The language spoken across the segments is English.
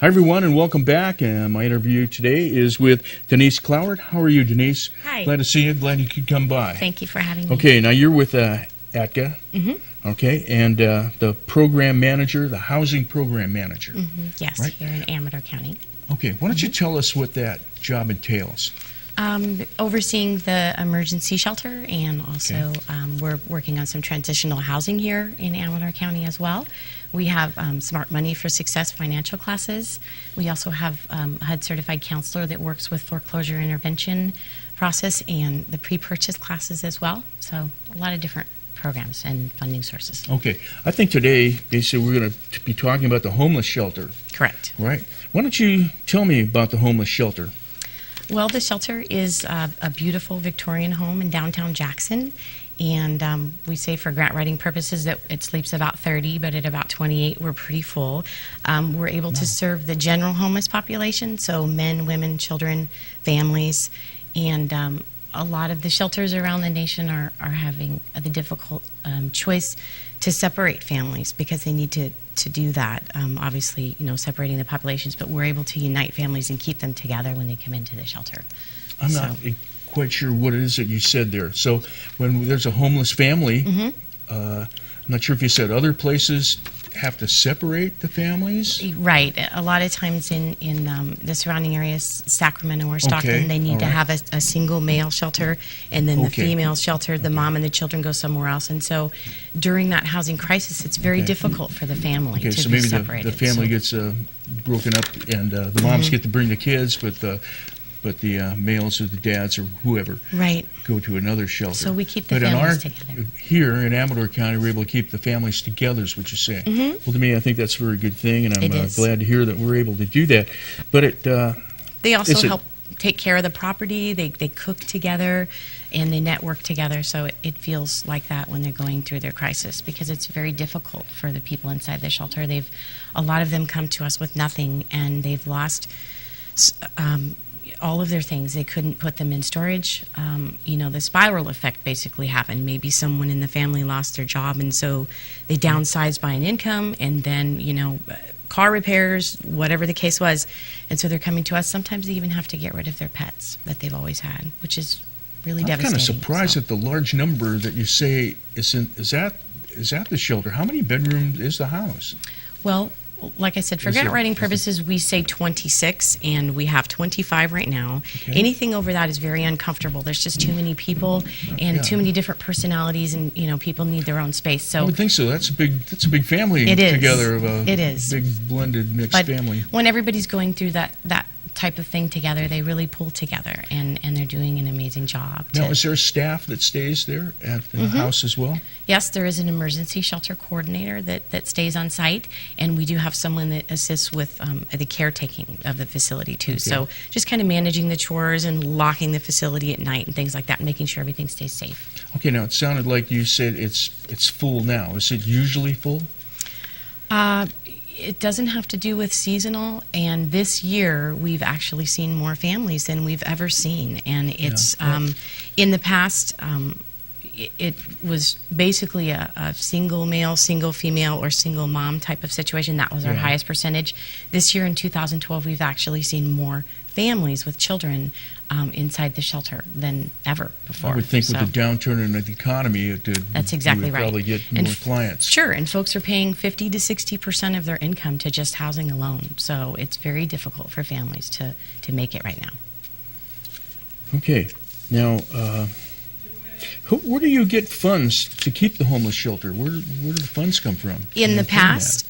Hi, everyone, and welcome back. My interview today is with Denis Cloward. How are you, Denise? Hi. Glad to see you. Glad you could come by. Thank you for having me. Okay, now you're with ATCAA. Mm-hmm. Okay, and the program manager, the housing program manager. Mm-hmm. Yes, right? here in Amador County. Okay, why don't you tell us what that job entails? Overseeing the emergency shelter, and also we're working on some transitional housing here in Amador County as well. We have Smart Money for Success financial classes. We also have a HUD certified counselor that works with foreclosure intervention process and the pre-purchase classes as well. So a lot of different programs and funding sources. Okay, I think today basically we're going to be talking about the homeless shelter. Correct. Right. Why don't you tell me about the homeless shelter? Well, the shelter is a beautiful Victorian home in downtown Jackson, and we say for grant writing purposes that it sleeps about 30, but at about 28 we're pretty full. We're able to serve the general homeless population, so men, women, children, families, and a lot of the shelters around the nation are having the difficult choice to separate families because they need to do that. Obviously, separating the populations, but we're able to unite families and keep them together when they come into the shelter. I'm not quite sure what it is that you said there. So when there's a homeless family, I'm not sure if you said other places have to separate the families? Right. A lot of times in the surrounding areas, Sacramento or Stockton, they need to have a single male shelter, and then the female shelter, the mom and the children go somewhere else. And so during that housing crisis, it's very difficult for the family to be separated. So maybe the family gets broken up, and the moms get to bring the kids, but the males or the dads or whoever go to another shelter. So we keep the families together. Here in Amador County, we're able to keep the families together, is what you're saying. Well, to me, I think that's a very good thing, and I'm glad to hear that we're able to do that. But they also help take care of the property. They cook together, and they network together, so it feels like that when they're going through their crisis, because it's very difficult for the people inside the shelter. A lot of them come to us with nothing, and they've lost all of their things. They couldn't put them in storage. The spiral effect basically happened. Maybe someone in the family lost their job, and so they downsized by an income, and then, car repairs, whatever the case was. And so they're coming to us. Sometimes they even have to get rid of their pets that they've always had, which is really devastating. I'm kind of surprised at the large number that you say is at the shelter. How many bedrooms is the house? Well, like I said, for grant writing purposes, we say 26, and we have 25 right now. Anything over that is very uncomfortable. There's just too many people and too many different personalities, and people need their own space. So I would think so. That's a big family together of a big blended mixed family. When everybody's going through that type of thing together, they really pull together, and they're doing an amazing job. Now, is there staff that stays there at the house as well? Yes, there is an emergency shelter coordinator that stays on site, and we do have someone that assists with the caretaking of the facility too. So just kind of managing the chores and locking the facility at night and things like that, and making sure everything stays safe. Okay, now it sounded like you said it's full now. Is it usually full? It doesn't have to do with seasonal, and this year we've actually seen more families than we've ever seen, and it's in the past it was basically a single male, single female, or single mom type of situation. That was our highest percentage. This year in 2012, we've actually seen more families with children inside the shelter than ever before. I would think with the downturn in the economy, that's exactly you would probably get more clients. Sure, and folks are paying 50 to 60% of their income to just housing alone. So it's very difficult for families to make it right now. Okay, now where do you get funds to keep the homeless shelter? Where do the funds come from? In the past,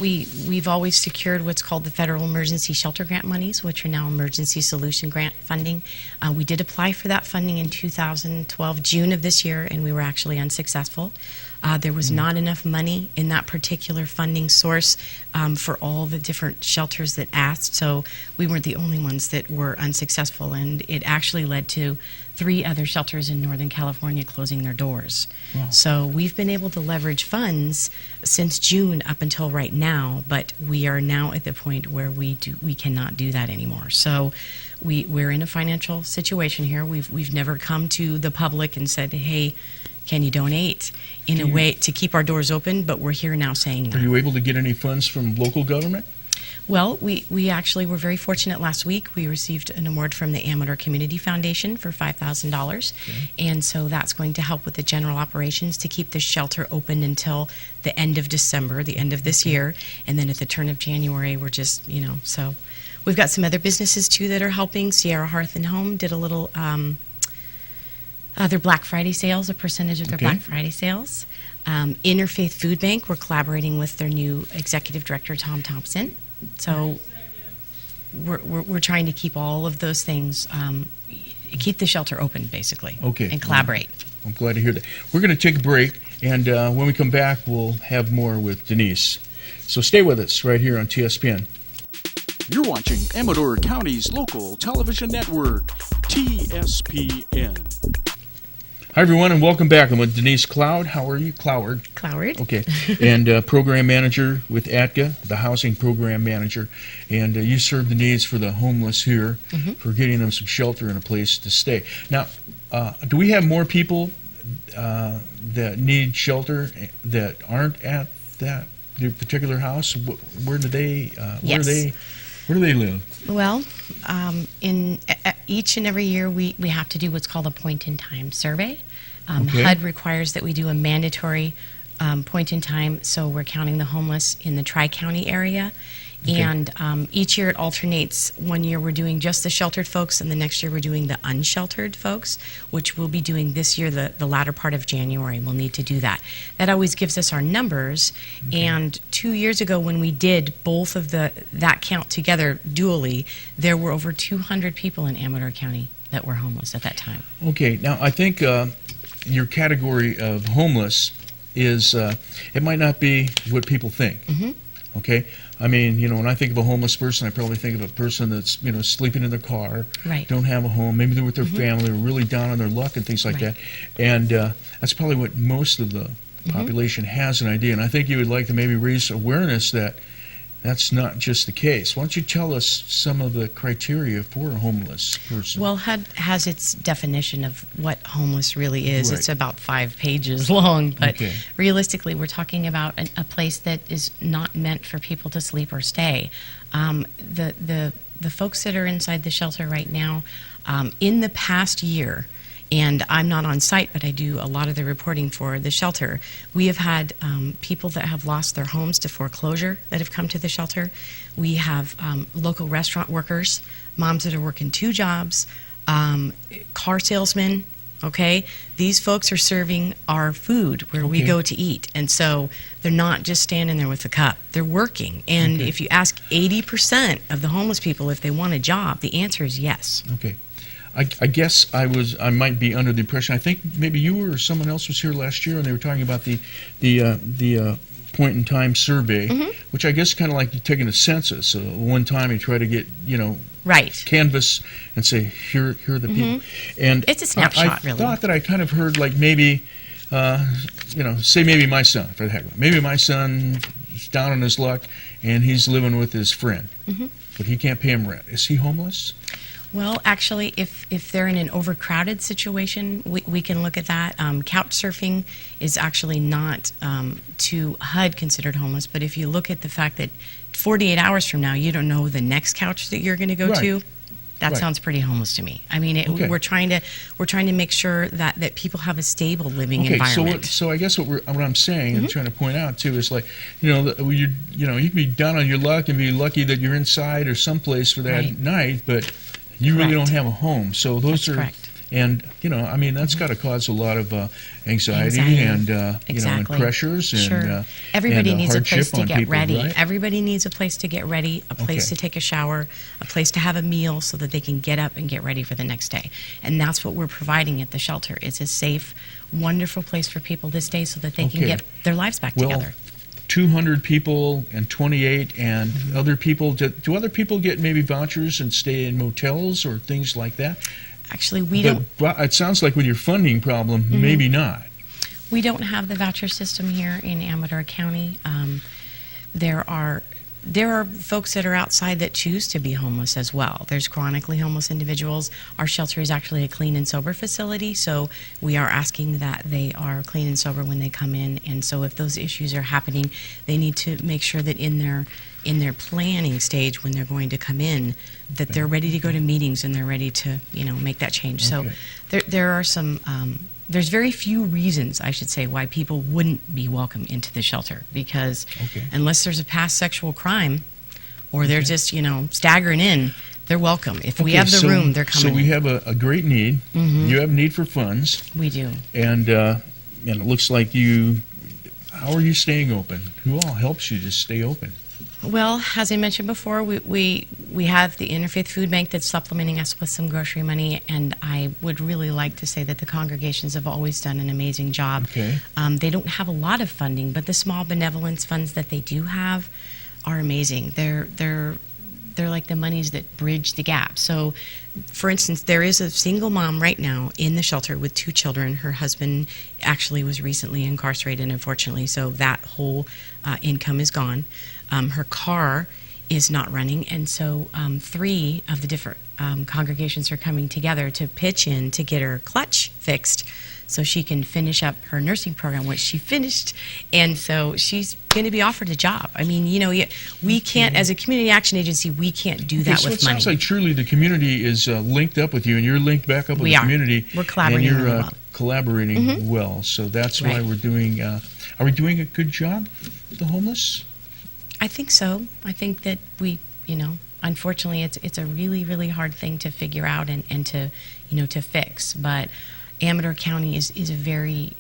we've always secured what's called the Federal Emergency Shelter Grant monies, which are now Emergency Solution Grant funding. We did apply for that funding in 2012, June of this year, and we were actually unsuccessful. There was not enough money in that particular funding source for all the different shelters that asked, so we weren't the only ones that were unsuccessful, and it actually led to 3 other shelters in Northern California closing their doors. Wow. So we've been able to leverage funds since June up until right now, but we are now at the point where we cannot do that anymore. So we're in a financial situation here. We've never come to the public and said, hey, can you donate in a way to keep our doors open, but we're here now saying that. Are you able to get any funds from local government? Well, we actually were very fortunate last week. We received an award from the Amador Community Foundation for $5,000. Okay. And so that's going to help with the general operations to keep the shelter open until the end of December, the end of this year. And then at the turn of January, we're just, so we've got some other businesses too that are helping. Sierra Hearth and Home did a little, their Black Friday sales, a percentage of their Okay. Black Friday sales. Interfaith Food Bank, we're collaborating with their new executive director, Tom Thompson. So we're trying to keep all of those things, keep the shelter open, basically. Okay. And collaborate. I'm glad to hear that. We're going to take a break, and when we come back, we'll have more with Denise. So stay with us right here on TSPN. You're watching Amador County's local television network, TSPN. Hi, everyone, and welcome back. I'm with Denise Cloward. How are you? Cloward. Cloward. Okay. And program manager with ATCAA, the housing program manager. And you serve the needs for the homeless here, for getting them some shelter and a place to stay. Now, do we have more people that need shelter that aren't at that particular house? Where do they? Yes. Where do they live? Well, in each and every year, we have to do what's called a point-in-time survey. Okay. HUD requires that we do a mandatory point-in-time, so we're counting the homeless in the Tri-County area. Okay. And each year it alternates. One year we're doing just the sheltered folks, and the next year we're doing the unsheltered folks, which we'll be doing this year, the latter part of January. We'll need to do that. That always gives us our numbers. Okay. And 2 years ago, when we did both of that count together dually, there were over 200 people in Amador County that were homeless at that time. Okay. Now, I think your category of homeless is, it might not be what people think. Okay? I mean, when I think of a homeless person, I probably think of a person that's, sleeping in their car, Right. don't have a home, maybe they're with their family, they're really down on their luck and things like Right. that. And that's probably what most of the population has an idea. And I think you would like to maybe raise awareness that that's not just the case. Why don't you tell us some of the criteria for a homeless person? Well, HUD has its definition of what homeless really is. Right. It's about 5 pages long, but Okay. realistically, we're talking about a place that is not meant for people to sleep or stay. The folks that are inside the shelter right now, in the past year, and I'm not on site, but I do a lot of the reporting for the shelter. We have had people that have lost their homes to foreclosure that have come to the shelter. We have local restaurant workers, moms that are working 2 jobs, car salesmen, okay? These folks are serving our food where we Okay. go to eat. And so they're not just standing there with a cup. They're working. And Okay. if you ask 80% of the homeless people if they want a job, the answer is yes. Okay. I guess I might be under the impression, I think maybe you or someone else was here last year and they were talking about the point in time survey, which I guess kind of like taking a census. One time you try to get, Right. canvas and say, here are the people. And It's a snapshot, I really. thought that I kind of heard like maybe, say maybe my son, for the heck of it. Maybe my son is down on his luck and he's living with his friend, but he can't pay him rent. Is he homeless? Well, actually, if they're in an overcrowded situation, we can look at that. Couch surfing is actually not to HUD considered homeless, but if you look at the fact that 48 hours from now, you don't know the next couch that you're going to go Right. to, that Right. sounds pretty homeless to me. I mean, Okay. we're trying to make sure that people have a stable living Okay, environment. so I guess what I'm saying and trying to point out too is like, you can be down on your luck and be lucky that you're inside or someplace for that Right. night, but you really Correct. don't have a home. So those That's are, correct. and that's got to cause a lot of anxiety and and Exactly. pressures and Sure. Everybody and needs a hardship place to on get people, ready. right? Everybody needs a place to get ready, a place Okay. to take a shower, a place to have a meal so that they can get up and get ready for the next day. And that's what we're providing at the shelter. It's a safe, wonderful place for people to stay so that they can Okay. get their lives back Well, together. 200 people and 28 and other people, do other people get maybe vouchers and stay in motels or things like that? Actually, we don't But it sounds like with your funding problem, maybe not. We don't have the voucher system here in Amador County. There are there are folks that are outside that choose to be homeless as well. There's chronically homeless individuals. Our shelter is actually a clean and sober facility, so we are asking that they are clean and sober when they come in. And so if those issues are happening, they need to make sure that in their planning stage when they're going to come in, that they're ready to go to meetings and they're ready to, make that change. Okay. So there are some, there's very few reasons, I should say, why people wouldn't be welcome into the shelter, because unless there's a past sexual crime or they're just, staggering in, they're welcome. If we have the room, they're coming So we in. have a great need. You have a need for funds. We do. And it looks like how are you staying open? Who all helps you to stay open? Well, as I mentioned before, we have the Interfaith Food Bank that's supplementing us with some grocery money, and I would really like to say that the congregations have always done an amazing job. Okay. They don't have a lot of funding, but the small benevolence funds that they do have are amazing. They're like the monies that bridge the gap. So, for instance, there is a single mom right now in the shelter with 2 children. Her husband actually was recently incarcerated, unfortunately, so that whole income is gone. Her car is not running, and so 3 of the different congregations are coming together to pitch in to get her clutch fixed so she can finish up her nursing program, which she finished, and so she's going to be offered a job. I mean, we can't, as a community action agency, we can't do that so with it money. sounds like truly the community is linked up with you, and you're linked back up with the community. We're collaborating and you're really well. collaborating well. So that's why we're doing. Are we doing a good job with the homeless? I think so. I think that we, unfortunately, it's a really, really hard thing to figure out and to, to fix. But Amador County is a very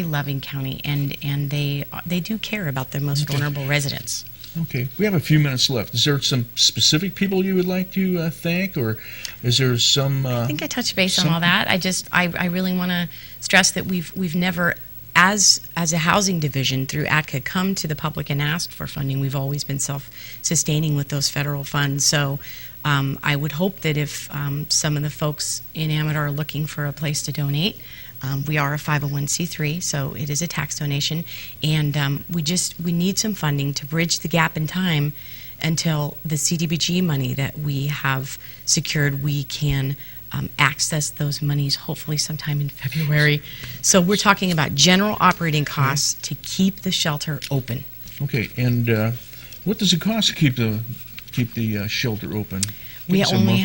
loving county, and they do care about their most vulnerable residents. Okay, we have a few minutes left. Is there some specific people you would like to thank, or is there some? I think I touched base on all that. I really want to stress that we've never, as a housing division through ATCAA, come to the public and asked for funding. We've always been self-sustaining with those federal funds. So I would hope that if some of the folks in Amador are looking for a place to donate, we are a 501c3, so it is a tax donation, and we need some funding to bridge the gap in time until the CDBG money that we have secured, we can access those monies hopefully sometime in February. So we're talking about general operating costs to keep the shelter open. Okay, and what does it cost to keep the shelter open? We only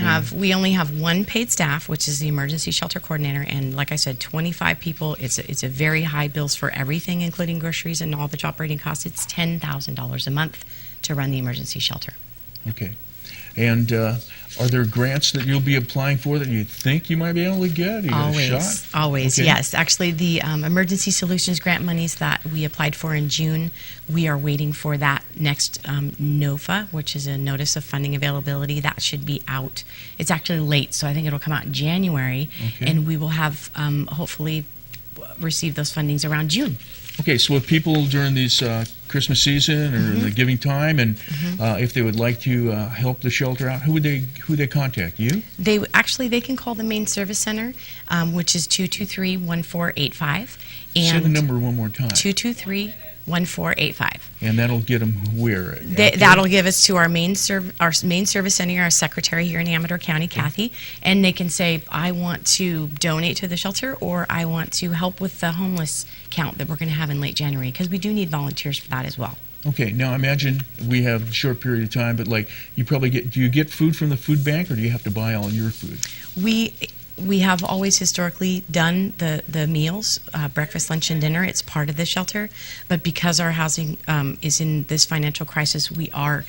have 1 paid staff, which is the emergency shelter coordinator, and like I said, 25 people. It's a very high bills for everything, including groceries and all the operating costs. It's $10,000 a month to run the emergency shelter. Okay. And are there grants that you'll be applying for that you think you might be able to get? You got a shot? Always, Okay. yes. Actually, the Emergency Solutions grant monies that we applied for in June, we are waiting for that next NOFA, which is a Notice of Funding Availability. That should be out. It's actually late, so I think it'll come out in January, and we will have hopefully receive those fundings around June. Okay, so if people during these Christmas season or the giving time, and if they would like to help the shelter out, who they contact? You? They can call the main service center, which is 223-1485. Say the number one more time. 223-1485. And that'll get them where? That'll give us to our main service center, our secretary here in Amador County, Kathy, and they can say, I want to donate to the shelter, or I want to help with the homeless count that we're going to have in late January, because we do need volunteers for that as well. Okay, now imagine we have a short period of time, but like you probably do you get food from the food bank, or do you have to buy all your food? We have always historically done the meals, breakfast, lunch, and dinner. It's part of the shelter. But because our housing is in this financial crisis, we are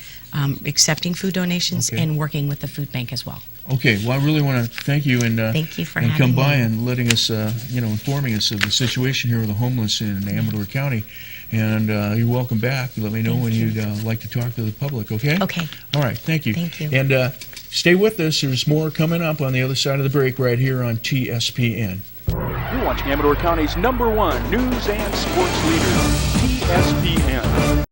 accepting food donations and working with the food bank as well. Okay, well, I really want to thank you and thank you for and having come by me. and letting us, informing us of the situation here with the homeless in Amador County. And you're welcome back. Let me know when you'd like to talk to the public, okay? Okay. All right, thank you. Thank you. And stay with us. There's more coming up on the other side of the break right here on TSPN. You're watching Amador County's #1 news and sports leader, TSPN.